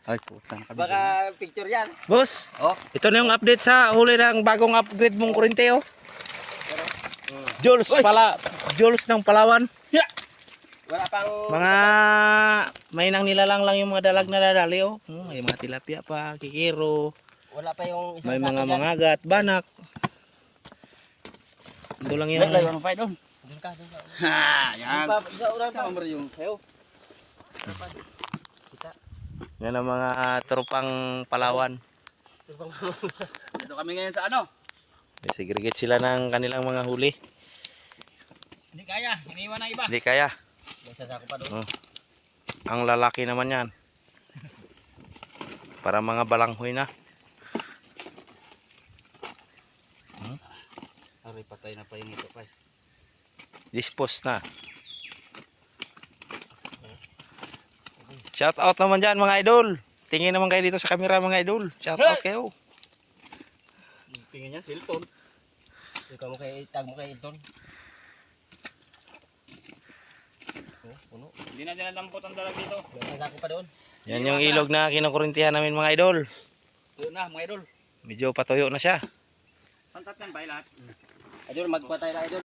Ay, putang. Baka picture yan. Boss, Oh. ito na yung update sa huli ng bagong upgrade mong kurente, oh. Jules, Jules ng Palawan. Wala pang... Mga may nang nilalang lang yung mga dalag na dadali, oh. May mga tilapia pa, kikiro, Wala pa yung isang may sako mga dyan. mangagat, banak. Ito lang yung... Layo ng fight doon. Doon ka. Ha, yan. Isa orang pa. Sama yung sayo. Yan ang mga tropang Palawan. Dito kami ngayon sa ano? Segregate sila ng kanilang mga huli. Hindi kaya, iniwan ng iba. Hindi kaya. May isang sako pa doon. Ang lalaki naman yan. Para mga balanghoy na. Aray, patay na pa yung ito pa. Dispose na. Shout out naman dyan mga idol. Tingin naman kayo dito sa camera mga idol. Shout out kayo. Tingin niya, Hilton. Ikaw mo kay tag mo kay Hilton. Puno. Hindi na dinadampot ang dalag dito. May isang sako pa doon. Yan yung ilog na kinukurintihan namin mga idol. Doon na, mga idol. Medyo patuyo na siya. Pantat yan ba lahat? Idol, magpatay na idol.